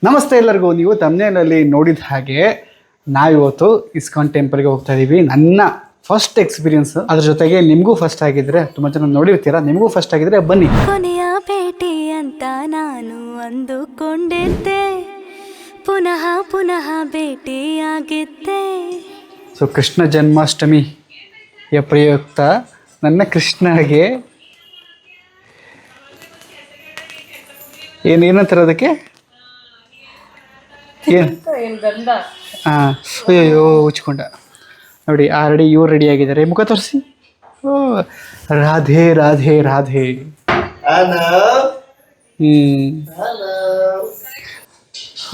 ನಮಸ್ತೆ ಎಲ್ಲರಿಗೂ. ನೀವು ತಮ್ನೇನಲ್ಲಿ ನೋಡಿದ ಹಾಗೆ ನಾವಿವತ್ತು ಇಸ್ಕಾನ್ ಟೆಂಪಲ್ಗೆ ಹೋಗ್ತಾ ಇದ್ದೀವಿ. ನನ್ನ ಫಸ್ಟ್ ಎಕ್ಸ್ಪೀರಿಯನ್ಸ್, ಅದ್ರ ಜೊತೆಗೆ ನಿಮಗೂ ಫಸ್ಟ್ ಆಗಿದ್ರೆ, ತುಂಬ ಜನ ನೋಡಿರ್ತೀರಾ, ನಿಮಗೂ ಫಸ್ಟ್ ಆಗಿದ್ರೆ ಬನ್ನಿ. ಕೊನೆಯ ಭೇಟಿ ಅಂತ ನಾನು ಅಂದುಕೊಂಡಿದ್ದೆ, ಪುನಃ ಪುನಃ ಭೇಟಿಯಾಗಿದ್ದೆ. ಸೊ ಕೃಷ್ಣ ಜನ್ಮಾಷ್ಟಮಿಯ ಪ್ರಯುಕ್ತ ನನ್ನ ಕೃಷ್ಣಗೆ ಏನಂತಾರೆ ಅದಕ್ಕೆ, ಏನು ಹಾಂ, ಅಯ್ಯೋ ಉಚ್ಕೊಂಡ ನೋಡಿ. ಆಲ್ರೆಡಿ ಇವ್ರು ರೆಡಿ ಆಗಿದ್ದಾರೆ. ಮುಖ ತೋರಿಸಿ. ಓ ರಾಧೆ ರಾಧೆ ರಾಧೆ.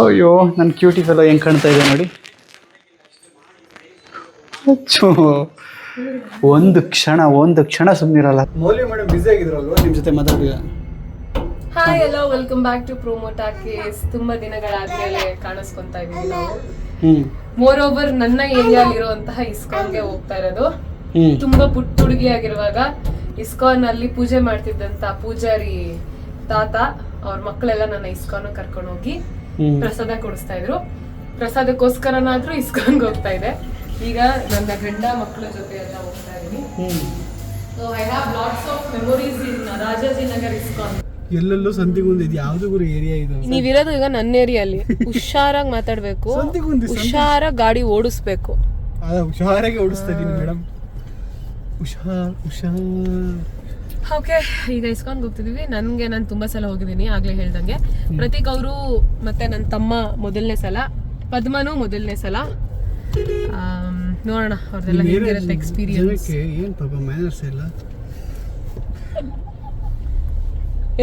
ಅಯ್ಯೋ ನನ್ನ ಕ್ಯೂಟಿ ಫೆಲೋ ಹೆಂಗೆ ಕಾಣ್ತಾ ಇದೆ ನೋಡಿ. ಒಂದು ಕ್ಷಣ ಸುಮ್ಮನಿರಲ್ಲ. ಮೌಲ್ಯ ಮೇಡಮ್ ಬ್ಯುಸಿ ಆಗಿದ್ರಲ್ವ, ನಿಮ್ಮ ಜೊತೆ ಮಾತಾಡಿಲ್ಲ. ಹಾಯ್ ಎಲ್ಲೋ, ವೆಲ್ಕಮ್ ಬ್ಯಾಕ್ ಟು ಪ್ರೋಮೋಟಾ ಕೇಸ್. ತುಂಬಾ ದಿನಗಳಾದ್ಮೇಲೆ ಕಾಣಿಸ್ಕೊಂತಾ ಇದೀವಿ ನಾವು. ಮೋರ್ ಓವರ್ ನನ್ನ ಏರಿಯಾಲಿ ಇರುವಂತಹ ಇಸ್ಕಾನ್ಗೆ ಹೋಗ್ತಾ ಇರೋದು. ತುಂಬಾ ಪುಟ್ಟ ಹುಡುಗಿ ಆಗಿರುವಾಗ ಇಸ್ಕಾನ್ ಅಲ್ಲಿ ಪೂಜೆ ಮಾಡ್ತಿದ್ದಂತ ಪೂಜಾರಿ ತಾತ ಅವ್ರ ಮಕ್ಕಳೆಲ್ಲ ನನ್ನ ಇಸ್ಕಾನ್ ಕರ್ಕೊಂಡು ಹೋಗಿ ಪ್ರಸಾದ ಕೊಡಿಸ್ತಾ ಇದ್ರು. ಪ್ರಸಾದಕ್ಕೋಸ್ಕರನಾದ್ರೂ ಇಸ್ಕಾನ್ಗೆ ಹೋಗ್ತಾ ಇದೆ. ಈಗ ನನ್ನ ಗಂಡ ಮಕ್ಕಳ ಜೊತೆ ಎಲ್ಲ ಹೋಗ್ತಾ ಇದೀನಿ. So I have lots of memories in Rajajinagar ISKCON. ಎಲ್ಲೆಲ್ಲೋ ಸಂತಿಗುಂದಿ ಇದು ಯಾವ್ದು ಗುರು ಏರಿಯಾ ಇದು? ನೀವಿರೋದು ಈಗ ನನ್ನ ಏರಿಯಲ್ಲಿ. ಹುಷಾರಾಗಿ ಮಾತಾಡ್ಬೇಕು, ಹುಷಾರಾಗಿ ಗಾಡಿ ಓಡಿಸ್ಬೇಕು. ಹುಷಾರಾಗಿ ಓಡಿಸ್ತಾ ಇದೀನಿ ಮೇಡಮ್, ಹುಷಾರ್. ಓಕೆ, ಈಗ ಇಸ್ಕಾನ್ಗೆ ಹೋಗ್ತಿದೀವಿ. ನಾನು ತುಂಬಾ ಸಲ ಹೋಗಿದ್ದೀನಿ, ಆಗ್ಲೇ ಹೇಳ್ದಂಗೆ. ಪ್ರತೀಕ್ ಅವರು ಮತ್ತೆ ನನ್ನ ತಮ್ಮ ಮೊದಲನೇ ಸಲ, ಪದ್ಮನು ಮೊದಲನೇ ಸಲ. ನೋಡೋಣ ಅವ್ರದೆಲ್ಲ ಹೇಗಿರುತ್ತೆ ಎಕ್ಸ್ಪೀರಿಯನ್ಸ್. ಏನ್ ಪಾಪ ಮ್ಯಾನರ್ಸ್ ಇಲ್ಲ.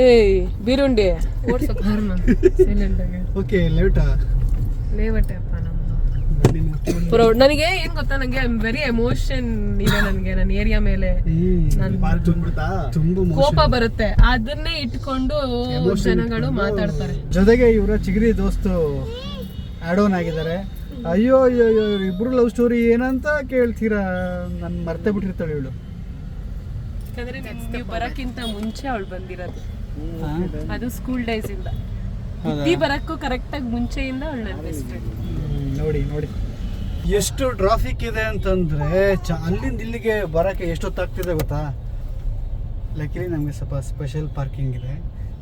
ಏಯ್ ಬೀರುಂಡಿ ಓಡ್ಸೋ ಕಾರ್ನ ಸೈಲೆಂಟ್ ಆಗಿ. ಓಕೆ ಲೇವಟ ಅಪ್ಪ ನಮ್ದು. ನನಗೆ ಏನ್ ಗೊತ್ತಾ, ನನಗೆ ವೆರಿ ಎಮೋಷನ್ ಇದೆ. ನನಗೆ ನನ್ನ ಏರಿಯಾ ಮೇಲೆ ತುಂಬಾ ಕೋಪ ಬರುತ್ತೆ. ಅದನ್ನೇ ಇಟ್ಕೊಂಡು ಜನಗಳು ಮಾತಾಡ್ತಾರೆ. ಜೊತೆಗೆ ಇವರ ಚಿಗರಿ ದೋಸ್ತು ಆಡ್ ಆನ್ ಆಗಿದ್ದಾರೆ. ಅಯ್ಯೋ ಅಯ್ಯೋ ಅಯ್ಯೋ, ಇಬ್ರು ಲವ್ ಸ್ಟೋರಿ ಏನಂತ ಕೇಳ್ತೀರಾ? ನನ್ ಮರ್ತೇ ಬಿಟ್ಟಿರ್ತಾಳೆ ಇವಳು. ಯಾಕಂದ್ರೆ ನೀವು ಬರಕ್ಕಿಂತ ಮುಂಚೆ ಅವಳು ಬಂದಿರೋದು, ಅದು ಸ್ಕೂಲ್ ಡೇಸ್ ಇಂದ. ಬುದ್ಧಿ ಬರಕ್ಕೂ ಕರೆಕ್ಟ್ ಆಗಿ ಮುಂಚೆಯಿಂದ ಅವಳು ನನ್ನ ಬೆಸ್ಟ್ ಫ್ರೆಂಡ್. ನೋಡಿ ಎಷ್ಟು ಟ್ರಾಫಿಕ್ ಇದೆ ಅಂತಂದ್ರೆ, ಅಲ್ಲಿಂದ ಇಲ್ಲಿಗೆ ಬರಕ್ಕೆ ಎಷ್ಟೊತ್ತಾಗ್ತಿದೆ ಗೊತ್ತಾ? ಲಕ್ಕಿಲಿ ನಮಗೆ ಸ್ವಲ್ಪ ಸ್ಪೆಷಲ್ ಪಾರ್ಕಿಂಗ್ ಇದೆ,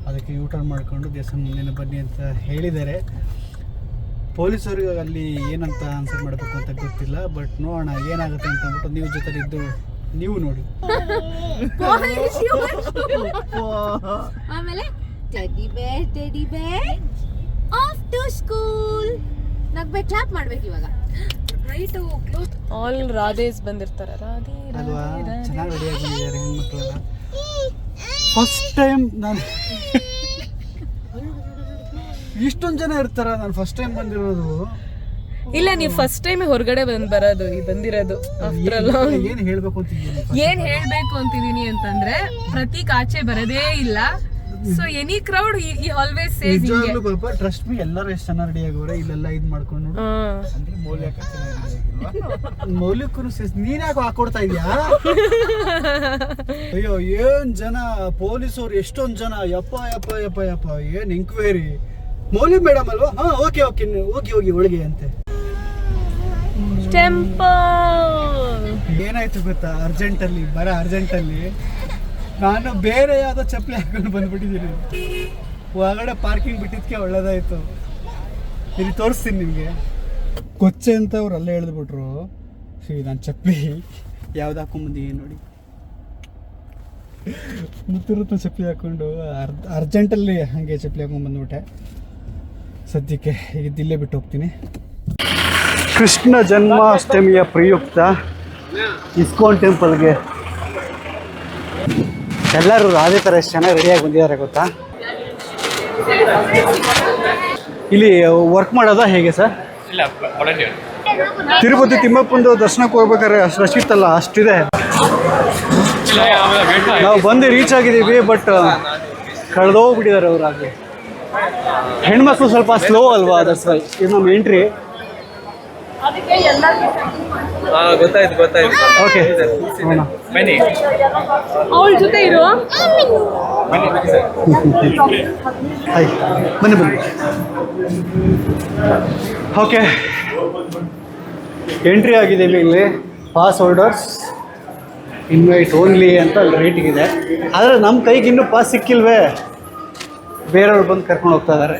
ಅದಕ್ಕೆ ಯೂ ಟರ್ನ್ ಮಾಡ್ಕೊಂಡು ದೇವಸ್ಥಾನ ಮುಂದೆ ಬನ್ನಿ ಅಂತ ಹೇಳಿದ್ದಾರೆ. ಪೊಲೀಸರಿಗೆ ಅಲ್ಲಿ ಏನಂತ ಆನ್ಸರ್ ಮಾಡಬೇಕು ಅಂತ ಗೊತ್ತಿಲ್ಲ, ಬಟ್ ನೋಡೋಣ ಏನಾಗುತ್ತೆ ಅಂತ ಅಂದ್ಬಿಟ್ಟು ನೀವು ಜೊತೆ ಇದ್ದು ನೀವು ನೋಡಿ. ಆಮೇಲೆ ಟೆಡಿ ಬೇರ್ ಆಫ್ ಟು ಸ್ಕೂಲ್ ನಗ್ಬೇಕು, ಕ್ಲಾಪ್ ಮಾಡ್ಬೇಕು ಇವಾಗ. Right close. ಆಲ್ ರಾಧೇಸ್ ಬಂದಿರ್ತಾರೆ. ರಾಧೆ ಅಲ್ವಾ, ಚೆನ್ನಾಗಿ ರೆಡಿಯಾಗಿ ಬಂದಿದ್ದಾರೆ ಹೆಣ್ಮಕ್ಳೆಲ್ಲ. ಫಸ್ಟ್ ಟೈಮ್ ನಾನು ಇಷ್ಟೊಂದು ಜನ ಇರ್ತಾರ. ನಾನು ಫಸ್ಟ್ ಟೈಮ್ ಬಂದಿರೋದು. ಇಲ್ಲ, ನೀವು ಫಸ್ಟ್ ಟೈಮ್ ಹೊರಗಡೆ ಬಂದಿರೋದು. ಏನ್ ಹೇಳ್ಬೇಕು ಅಂತಿದೀನಿ ಅಂತಂದ್ರೆ, ಪ್ರತೀಕ್ ಆಚೆ ಬರದೇ ಇಲ್ಲ. ಸೊ ಎನಿ ಕ್ರೌಡ್ ಈ ಆಲ್ವೇಸ್ ಸೇಸ್ ಹಿಂಗೆ. ಪಾಪ ಟ್ರಸ್ಟ್ ಮೀ, ಎಲ್ಲರೂ ಎಷ್ಟು ಚೆನ್ನಾಗಿ ರೆಡಿ ಆಗೋರೆ. ಇಲ್ಲೆಲ್ಲ ಇದ್ ಮಾಡ್ಕೊಂಡು ಅಂದ್ರೆ ಮೌಲ್ಯಕ್ಕೂ ನೀನ್ ಯಾಕೆ ಹಾಕೊಡ್ತಾ ಇದ್ಯಾ? ಅಯ್ಯೋ ಏನ್ ಜನ, ಪೊಲೀಸವ್ರು ಎಷ್ಟೊಂದ್ ಜನ. ಯಪ್ಪ ಯಪ್ಪ ಯಪ್ಪ ಯಪ್ಪ, ಏನ್ ಎಂಕ್ವೈರಿ. ಮೌಲ್ಯ ಮೇಡಮ್ ಅಲ್ವಾ? ಹಾ ಓಕೆ ಓಕೆ, ಹೋಗಿ ಒಳಗೆ ಅಂತೆ. ಏನಾಯ್ತು ಗೊತ್ತಾ, ಅರ್ಜೆಂಟಲ್ಲಿ ನಾನು ಬೇರೆ ಯಾವ್ದೋ ಚಪ್ಪಲಿ ಹಾಕೊಂಡು ಬಂದ್ಬಿಟ್ಟಿದ್ದೀನಿ. ಒಳಗಡೆ ಪಾರ್ಕಿಂಗ್ ಬಿಟ್ಟಿದ್ಕೆ ಒಳ್ಳೇದಾಯ್ತು. ಇಲ್ಲಿ ತೋರಿಸ್ತೀನಿ ನಿಮಗೆ. ಕೊಚ್ಚೆ ಅಂತ ಅವ್ರು ಅಲ್ಲೇ ಎಳೆದ್ಬಿಟ್ರು. ನಾನು ಚಪ್ಪಲಿ ಯಾವ್ದು ಹಾಕೊಂಡ್ಬಂದಿದ್ದೀನಿ ನೋಡಿ. ಮುತ್ತೂರತ್ನ ಚಪ್ಪಲಿ ಹಾಕೊಂಡು ಅರ್ಜೆಂಟಲ್ಲಿ ಹಾಗೆ ಚಪ್ಪಲಿ ಹಾಕೊಂಡು ಬಂದ್ಬಿಟ್ಟೆ. ಸದ್ಯಕ್ಕೆ ಈಗ ದಿಲ್ಲೇ ಬಿಟ್ಟು ಹೋಗ್ತೀನಿ. ಕೃಷ್ಣ ಜನ್ಮಾಷ್ಟಮಿಯ ಪ್ರಯುಕ್ತ ಇಸ್ಕಾನ್ ಟೆಂಪಲ್ಗೆ ಎಲ್ಲರೂ ರಾಧೆ ಥರ ಎಷ್ಟು ಚೆನ್ನಾಗಿ ರೆಡಿಯಾಗಿ ಬಂದಿದ್ದಾರೆ ಗೊತ್ತಾ? ಇಲ್ಲಿ ವರ್ಕ್ ಮಾಡೋದಾ ಹೇಗೆ ಸರ್? ತಿರುಪತಿ ತಿಮ್ಮಪ್ಪಂದು ದರ್ಶನಕ್ಕೆ ಹೋಗ್ಬೇಕಾದ್ರೆ ಅಷ್ಟು ರಶ್ ಇತ್ತಲ್ಲ, ಅಷ್ಟಿದೆ. ನಾವು ಬಂದು ರೀಚ್ ಆಗಿದ್ದೀವಿ, ಬಟ್ ಕಳೆದೋಗ್ಬಿಟ್ಟಿದ್ದಾರೆ ಅವರಾಗಲಿ. ಹೆಣ್ಮಕ್ಳು ಸ್ವಲ್ಪ ಸ್ಲೋ ಅಲ್ವಾ, ದಟ್ಸ್ ವೈ. ಇದು ನಮ್ಮ ಎಂಟ್ರಿ. ಗೊತ್ತಾಯ್ತು. ಓಕೆ, ಅವಳ ಜೊತೆ ಇರುವ ಹಾಯ್, ಬನ್ನಿ. ಓಕೆ, ಎಂಟ್ರಿ ಆಗಿದ್ದೀವಿ. ಇಲ್ಲಿ ಪಾಸ್ ಹೋಲ್ಡರ್ಸ್ ಇನ್ವೈಟ್ ಓನ್ಲಿ ಅಂತ ಅಲ್ಲಿ ರೇಟಿಂಗ್ ಇದೆ. ಆದರೆ ನಮ್ಮ ಕೈಗೆ ಇನ್ನೂ ಪಾಸ್ ಸಿಕ್ಕಿಲ್ವೇ, ಬೇರೆಯವ್ರು ಬಂದು ಕರ್ಕೊಂಡು ಹೋಗ್ತಾ ಇದ್ದಾರೆ.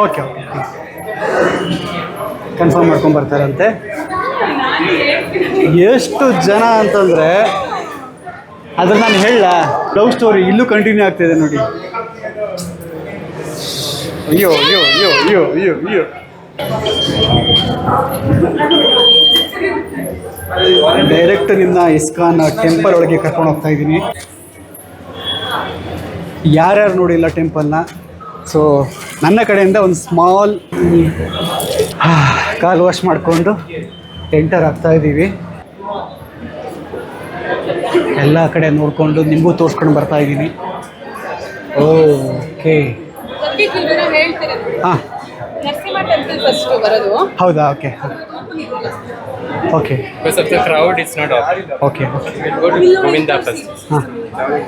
ಓಕೆ, ಕನ್ಫರ್ಮ್ ಮಾಡ್ಕೊಂಡು ಬರ್ತಾರಂತೆ. ಎಷ್ಟು ಜನ ಅಂತಂದರೆ ಅದ್ರ ನಾನು ಹೇಳ ಲವ್ ಸ್ಟೋರಿ ಇಲ್ಲೂ ಕಂಟಿನ್ಯೂ ಆಗ್ತಿದೆ ನೋಡಿ. ಅಯ್ಯೋ ಅಯ್ಯೋ ಅಯ್ಯೋ ಅಯ್ಯೋ ಅಯ್ಯೋ ಅಯ್ಯೋ. ಡೈರೆಕ್ಟ್ ನಿನ್ನ ಇಸ್ಕಾನ್ ಟೆಂಪಲ್ ಒಳಗೆ ಕರ್ಕೊಂಡು ಹೋಗ್ತಾ ಇದ್ದೀನಿ. ಯಾರ್ಯಾರು ನೋಡಿಲ್ಲ ಟೆಂಪಲ್ನ, ಸೊ ನನ್ನ ಕಡೆಯಿಂದ ಒಂದು ಸ್ಮಾಲ್ ಕಾಲ್ ವಾಶ್ ಮಾಡಿಕೊಂಡು ಎಂಟರ್ ಆಗ್ತಾ ಇದ್ದೀವಿ. ಎಲ್ಲ ಕಡೆ ನೋಡಿಕೊಂಡು ನಿಮಗೂ ತೋರಿಸ್ಕೊಂಡು ಬರ್ತಾ ಇದ್ದೀನಿ. ಓಕೆ, ಹಾಂ, ನರಸಿಂಹ ಟೆಂಪಲ್ ಫಸ್ಟ್ ಬರೋದು. ಹೌದಾ? Okay okay, Because of the crowd, it's not open. Okay okay. We'll go to Govinda first. ಹಾಂ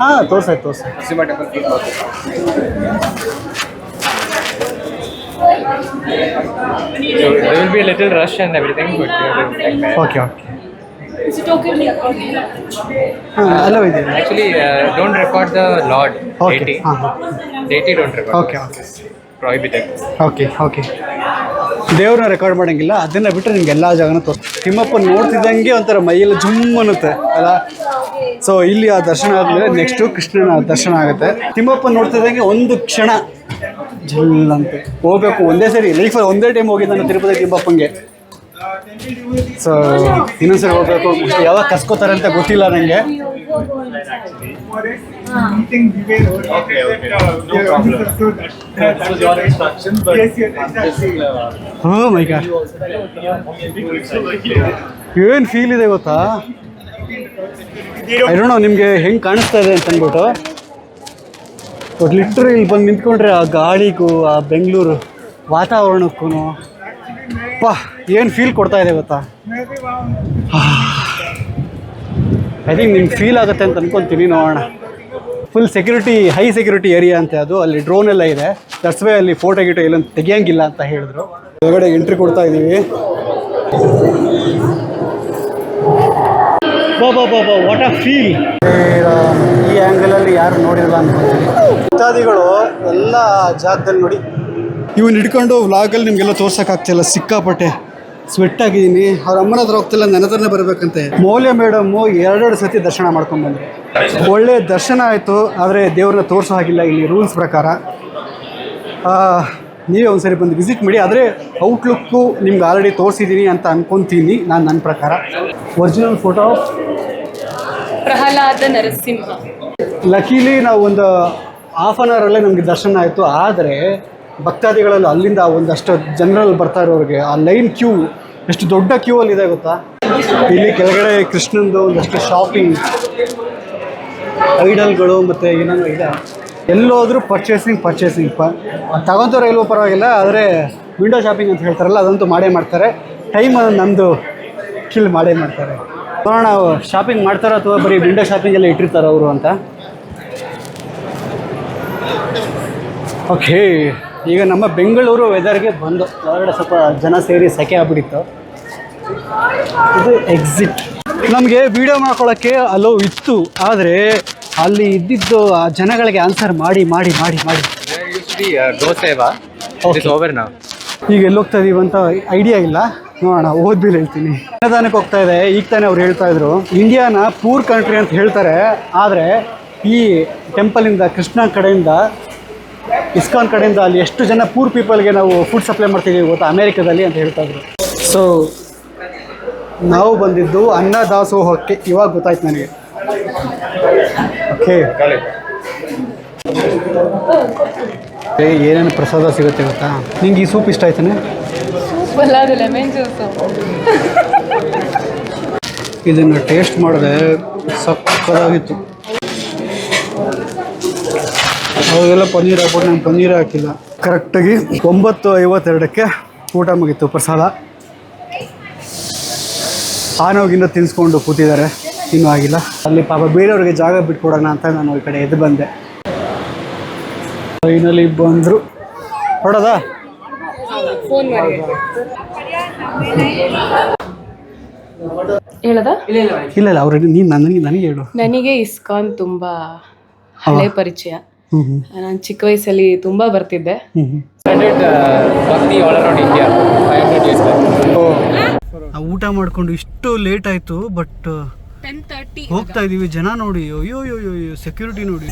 ಹಾಂ, ತೋರ್ಸಾಯ್ತು. Narasimha temple first. So there will be a little rush and everything, but we have to like that. Okay okay. Is it okay? ಹಾಂ, ಅಲ್ಲೋ ಇದೆ. Actually, don't record the Lord okay, deity. ಹಾಂ Deity don't record. Okay okay Prohibited. Okay okay. ದೇವ್ರನ್ನ record ಮಾಡೋಂಗಿಲ್ಲ, ಅದನ್ನು ಬಿಟ್ಟರೆ ನಿಮ್ಗೆ ಎಲ್ಲ ಜಾಗನೂ ತೋರಿಸ್ತೀವಿ. ತಿಮ್ಮಪ್ಪ ನೋಡ್ತಿದ್ದಂಗೆ ಒಂಥರ ಮೈಯೆಲ್ಲ ಜುಮ್ ಅನ್ನುತ್ತೆ ಅಲ್ಲ. ಸೊ ಇಲ್ಲಿ ಆ ದರ್ಶನ ಆದಮೇಲೆ ನೆಕ್ಸ್ಟು ಕೃಷ್ಣನ ದರ್ಶನ ಆಗುತ್ತೆ. ತಿಮ್ಮಪ್ಪ ನೋಡ್ತಿದ್ದಂಗೆ ಒಂದು ಕ್ಷಣ ಜಿಲ್ಲಂತೆ ಹೋಗ್ಬೇಕು. ಒಂದೇ ಸರಿ ಲೈಫಲ್ಲಿ ಒಂದೇ ಟೈಮ್ ಹೋಗಿದ್ದು ನಾನು ತಿರುಪತಿ ತಿಮ್ಮಪ್ಪಂಗೆ. ಸೊ ಇನ್ನೊಂದ್ಸರಿ ಹೋಗ್ಬೇಕು. ಯಾವಾಗ ಕರ್ಸ್ಕೋತಾರೆ ಅಂತ ಗೊತ್ತಿಲ್ಲ ನನಗೆ. ಓ ಮೈ ಗಾಡ್, ಏನು ಫೀಲ್ ಇದೆ ಗೊತ್ತಾ? ಐ ಡೋಂಟ್ ನೋ ನಿಮಗೆ ಹೆಂಗೆ ಕಾಣಿಸ್ತಾ ಇದೆ ಅಂತ ಅಂದ್ಬಿಟ್ಟು. ಬಟ್ ಲಿಟ್ರಲಿ ಇಲ್ಲಿ ಬಂದು ನಿಂತ್ಕೊಂಡ್ರೆ ಆ ಗಾಳಿಗೂ ಆ ಬೆಂಗಳೂರು ವಾತಾವರಣಕ್ಕೂ ಏನು ಫೀಲ್ ಕೊಡ್ತಾ ಇದೆ ಗೊತ್ತಾ? ಐ ಥಿಂಕ್ ನಿಮ್ಗೆ ಫೀಲ್ ಆಗುತ್ತೆ ಅಂತ ಅನ್ಕೊತೀನಿ. ನೋಡೋಣ. Full security, high security area ಅಂತೆ ಅದು. ಅಲ್ಲಿ ಡ್ರೋನ್ ಎಲ್ಲ ಇದೆ. ದಟ್ಸ್ ವೇ ಅಲ್ಲಿ ಫೋಟೋ ಗಿಟೋ ಎಲ್ಲ ತೆಗಿಯಂಗಿಲ್ಲ ಅಂತ ಹೇಳಿದ್ರು. ಒಳಗಡೆ ಎಂಟ್ರಿ ಕೊಡ್ತಾ ಇದ್ದೀವಿ. What a feel. ಈ ಆ್ಯಂಗಲಲ್ಲಿ ಯಾರು ನೋಡಿರಲ್ಲ ಅನ್ಕೊಳ್ತೀನಿ. ಭಕ್ತಾದಿಗಳು ಎಲ್ಲ ಜಾಗದಲ್ಲಿ ನೋಡಿ. ಇವನ್ನ ಹಿಡ್ಕೊಂಡು ವ್ಲಾಗಲ್ಲಿ ನಿಮಗೆಲ್ಲ ತೋರ್ಸೋಕ್ಕಾಗ್ತಿಲ್ಲ. ಸಿಕ್ಕಾಪಟ್ಟೆ ಸ್ವೆಟ್ ಆಗಿದ್ದೀನಿ. ಅವ್ರ ಅಮ್ಮನ ಹತ್ರ ಹೋಗ್ತಿಲ್ಲ, ನನ್ನ ಹತ್ರನೇ ಬರಬೇಕಂತೆ. ಮೌಲ್ಯ ಮೇಡಮ್ಮು 2 ಸತಿ ದರ್ಶನ ಮಾಡ್ಕೊಂಡ್ಬಂದ್ರು. ಒಳ್ಳೆ ದರ್ಶನ ಆಯಿತು. ಆದರೆ ದೇವ್ರನ್ನ ತೋರಿಸೋ ಹಾಗಿಲ್ಲ ಇಲ್ಲಿ ರೂಲ್ಸ್ ಪ್ರಕಾರ. ನೀವೇ ಒಂದ್ಸರಿ ಬಂದು ವಿಸಿಟ್ ಮಾಡಿ. ಆದರೆ ಔಟ್ಲುಕ್ಕು ನಿಮ್ಗೆ ಆಲ್ರೆಡಿ ತೋರಿಸಿದ್ದೀನಿ ಅಂತ ಅನ್ಕೊತೀನಿ ನಾನು. ನನ್ನ ಪ್ರಕಾರ ಒರಿಜಿನಲ್ ಫೋಟೋ ಪ್ರಹ್ಲಾದ ನರಸಿಂಹ. ಲಕೀಲಿ ನಾವು ಒಂದು ಹಾಫ್ ಆನ್ ಅವರಲ್ಲೇ ನಮಗೆ ದರ್ಶನ ಆಯಿತು. ಆದರೆ ಭಕ್ತಾದಿಗಳಲ್ಲೂ ಅಲ್ಲಿಂದ ಒಂದಷ್ಟು ಜನರಲ್ಲಿ ಬರ್ತಾ ಇರೋರಿಗೆ ಆ ಲೈನ್ ಕ್ಯೂ ಎಷ್ಟು ದೊಡ್ಡ ಕ್ಯೂ ಅಲ್ಲಿ ಇದೆ ಗೊತ್ತಾ? ಇಲ್ಲಿ ಕೆಳಗಡೆ ಕೃಷ್ಣಂದು ಒಂದಷ್ಟು ಶಾಪಿಂಗ್ ಐಡಲ್ಗಳು ಮತ್ತು ಏನೇನೋ ಇದೆ. ಎಲ್ಲೋದ್ರೂ ಪರ್ಚೇಸಿಂಗ್ ತಗೊಂತವ್ರು ಎಲ್ಲೋ ಪರವಾಗಿಲ್ಲ. ಆದರೆ ವಿಂಡೋ ಶಾಪಿಂಗ್ ಅಂತ ಹೇಳ್ತಾರಲ್ಲ, ಅದಂತೂ ಮಾಡೇ ಮಾಡ್ತಾರೆ. ಟೈಮ್ ನಮ್ಮದು ಕಿಲ್ ಮಾಡೇ ಮಾಡ್ತಾರೆ. ನೋಡೋಣ ಶಾಪಿಂಗ್ ಮಾಡ್ತಾರೋ ಅಥವಾ ಬರೀ ವಿಂಡೋ ಶಾಪಿಂಗೆಲ್ಲ ಇಟ್ಟಿರ್ತಾರೆ ಅವರು ಅಂತ. ಓಕೆ, ಈಗ ನಮ್ಮ ಬೆಂಗಳೂರು ವೆದರ್ಗೆ ಬಂದು ಹೊರಗಡೆ ಸ್ವಲ್ಪ ಜನ ಸೇರಿ ಸೆಕೆ ಆಗ್ಬಿಟ್ಟಿತ್ತು. ಇದು ಎಕ್ಸಿಟ್. ನಮಗೆ ವಿಡಿಯೋ ಮಾಡ್ಕೊಳ್ಳೋಕ್ಕೆ ಅಲೋ ಇತ್ತು, ಆದರೆ ಅಲ್ಲಿ ಇದ್ದಿದ್ದು ಆ ಜನಗಳಿಗೆ ಆನ್ಸರ್ ಮಾಡಿ ಮಾಡಿ ಮಾಡಿ ಮಾಡಿ ಈಗ ಎಲ್ಲೋಗ್ತಾ ಇದೀವಿ ಅಂತ ಐಡಿಯಾ ಇಲ್ಲ. ನೋಡೋಣ, ಓದ್ಬಿಲ್ ಹೇಳ್ತೀನಿ. ಅನ್ನದಾನಕ್ಕೆ ಹೋಗ್ತಾ ಇದೆ. ಈಗ ತಾನೇ ಅವ್ರು ಹೇಳ್ತಾ ಇದ್ರು ಇಂಡಿಯಾನ ಪೂರ್ ಕಂಟ್ರಿ ಅಂತ ಹೇಳ್ತಾರೆ. ಆದರೆ ಈ ಟೆಂಪಲಿಂದ, ಕೃಷ್ಣ ಕಡೆಯಿಂದ, ಇಸ್ಕಾನ್ ಕಡೆಯಿಂದ ಅಲ್ಲಿ ಎಷ್ಟು ಜನ ಪೂರ್ ಪೀಪಲ್ಗೆ ನಾವು ಫುಡ್ ಸಪ್ಲೈ ಮಾಡ್ತಿದ್ದೀವಿ ಗೊತ್ತಾ ಅಮೇರಿಕಾದಲ್ಲಿ ಅಂತ ಹೇಳ್ತಾ ಇದ್ರು. ಸೊ ನಾವು ಬಂದಿದ್ದು ಅನ್ನದಾಸೋಹಕ್ಕೆ ಇವಾಗ ಗೊತ್ತಾಯ್ತು ನನಗೆ. ಓಕೆ, ಏನೇನು ಪ್ರಸಾದ ಸಿಗುತ್ತೆ ಗೊತ್ತಾ? ನಿಂಗೆ ಈ ಸೂಪ್ ಇಷ್ಟ ಆಯ್ತಾನೆ? ಸೂಪ್ ಅಲ್ಲ, ಅದು ಲೆಮನ್ ಜ್ಯೂಸು. ಇದನ್ನು ಟೇಸ್ಟ್ ಮಾಡಿದೆ, ಸಕ್ಕತ್ತಾಗಿತ್ತು. ಅವಾಗೆಲ್ಲ ಪನ್ನೀರ್ ಹಾಕ್ಬಿಟ್ಟು ನಂಗೆ ಪನ್ನೀರೇ ಹಾಕಿಲ್ಲ. ಕರೆಕ್ಟಾಗಿ 9:52ಕ್ಕೆ ಊಟ ಮುಗೀತು. ಪ್ರಸಾದ ಆನೋಗಿನ್ನೂ ತಿನ್ಸ್ಕೊಂಡು ಕೂತಿದ್ದಾರೆ, ಇನ್ನೂ ಆಗಿಲ್ಲ. ಅಲ್ಲಿ ಪಾಪ ಬೇರೆಯವ್ರಿಗೆ ಜಾಗ ಬಿಟ್ಕೊಡೋಣ ಅಂತ ನಾನು ಈ ಕಡೆ ಎದ್ದು ಬಂದೆ. ಫೈನಲಿ ಬಂದರು. ಹೊಡೋದಾ? ಫೋನ್ ಮಾಡಿ ಹೇಳದ? ಇಲ್ಲ ಅವ್ರು ನೀನು ನನಗೆ ಹೇಳು. ನನಗೆ ಇಸ್ಕಾನ್ ತುಂಬಾ ಹಳೆ ಪರಿಚಯ. ನಾನು ಚಿಕ್ಕ ವಯಸ್ಸಲ್ಲಿ ತುಂಬಾ ಬರ್ತಿದ್ದೆ. Bhakti all around India, 500 years back. ಊಟ ಮಾಡ್ಕೊಂಡು ಇಷ್ಟು ಲೇಟ್ ಆಯಿತು, ಬಟ್ 10:30 ಹೋಗ್ತಾ ಇದೀವಿ. ಜನ ನೋಡಿ, ಅಯ್ಯೋ ಸೆಕ್ಯೂರಿಟಿ ನೋಡಿ.